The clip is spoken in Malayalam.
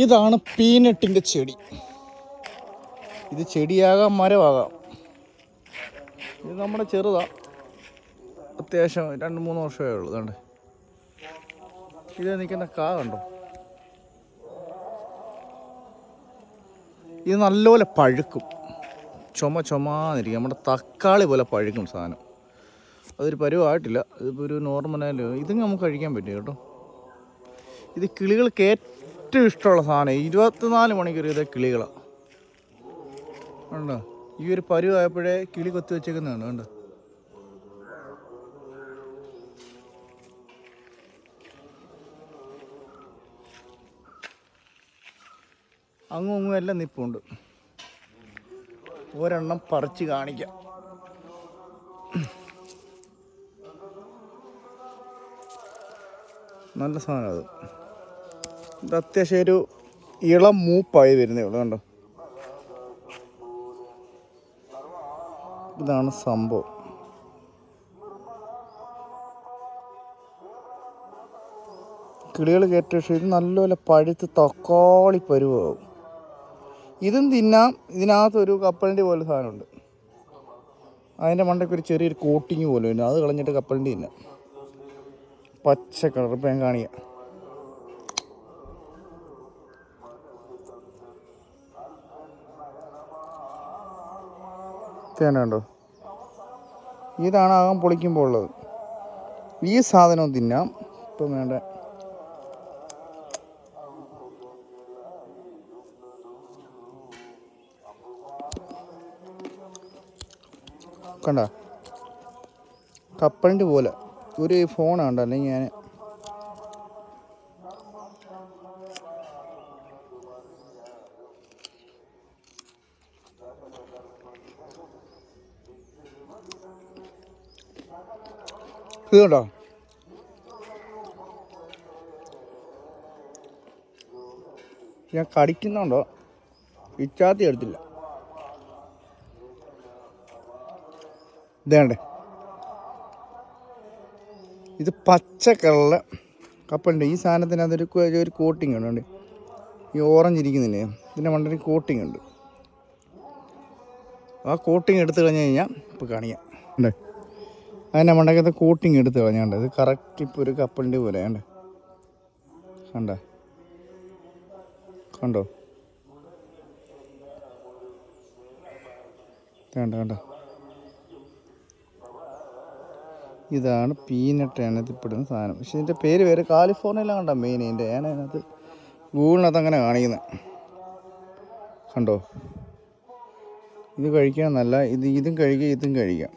ഇതാണ് പീനട്ടിൻ്റെ ചെടി. ഇത് ചെടിയാകാം മരമാകാം. ഇത് നമ്മുടെ ചെറുതാണ്, അത്യാവശ്യം 2-3 വർഷമേ ഉള്ളൂ. കണ്ടേ, ഇത് നിൽക്കുന്ന കാ കണ്ടോ? ഇത് നല്ലപോലെ പഴുക്കും, ചുമന്നിരിക്കും. നമ്മുടെ തക്കാളി പോലെ പഴുക്കും സാധനം. അതൊരു പരുവായിട്ടില്ല, ഇതിപ്പോൾ ഒരു നോർമലായാലും ഇത് നമുക്ക് കഴിക്കാൻ പറ്റും കേട്ടോ. ഇത് കിളികൾക്ക് ഏറ്റവും ഇഷ്ടമുള്ള സാധനം. 24 മണിക്കൂർ ഇതേ കിളികളാണ്. കണ്ടോ, ഈ ഒരു പരുവായപ്പോഴേ കിളി കൊത്തി വെച്ചേക്കുന്നതാണ്. കണ്ടോ, അങ്ങും എല്ലാം നിപ്പുണ്ട്. ഒരെണ്ണം പറിച്ച് കാണിക്കാം. നല്ല സാധനം അത്. ഇത് അത്യാവശ്യം ഒരു ഇളം മൂപ്പായി വരുന്നേ ഉള്ളൂ. കണ്ടോ, ഇതാണ് സംഭവം. കിളികൾ ഏറ്റവും ഇഷ്ടം. ഇത് നല്ലപോലെ പഴുത്ത് തക്കാളി പരുവാകും. ഇതും തിന്നാം. ഇതിനകത്തൊരു കപ്പലണ്ടി പോലെ സാധനമുണ്ട്, അതിൻ്റെ മണ്ടയ്ക്ക് ഒരു ചെറിയൊരു കോട്ടിങ് പോലെ ഉണ്ട്. അത് കളഞ്ഞിട്ട് കപ്പലണ്ടി തിന്നാം. പച്ച കളർ. ഇപ്പം ഞാൻ കാണിക്കാം. തേനുണ്ടോ? ഇതാണ് ആകാൻ പൊളിക്കുമ്പോൾ ഉള്ളത്. ഈ സാധനവും തിന്നാം. ഇപ്പം വേണ്ട. കണ്ട, കപ്പലണ്ടി പോലെ ഒരു ഫോണുണ്ട്. അല്ലെങ്കിൽ ഞാൻ ഇത് കണ്ടോ, ഞാൻ കടിക്കുന്നുണ്ടോ? ഇച്ചാത്തി എടുത്തില്ല. ഇതേണ്ടേ, ഇത് പച്ച കളറിലെ കപ്പലുണ്ട്. ഈ സാധനത്തിന് അതൊരു കോട്ടിങ് ഉണ്ട്. ഈ ഓറഞ്ച് ഇരിക്കുന്നില്ലേ, ഇതിൻ്റെ മണ്ടൊരു കോട്ടിങ് ഉണ്ട്. ആ കോട്ടിങ് എടുത്തു കഴിഞ്ഞ് കഴിഞ്ഞാൽ ഇപ്പോൾ കാണിക്കാം. ഉണ്ട്, അതിൻ്റെ മണ്ടക്കത്തെ കോട്ടിങ് എടുത്ത് കളഞ്ഞാണ്ട് ഇത് കറക്റ്റ് ഇപ്പോൾ ഒരു കപ്പലിൻ്റെ പോലെ. ഉണ്ട്, കണ്ടോ കണ്ടോ. ഇതാണ് പീനട്ട് എണ്ണത്തിൽപ്പെടുന്ന സാധനം. പക്ഷെ ഇതിൻ്റെ പേര് വേറെ. കാലിഫോർണിയയിലാണ് കണ്ടോ മെയിൻ. ഇതിൻ്റെ അതിനകത്ത് ഗൂഗിളിനകത്ത് അങ്ങനെ കാണിക്കുന്നത്. കണ്ടോ, ഇത് കഴിക്കാൻ നല്ല. ഇതും കഴിക്കാം, ഇതും കഴിക്കാം.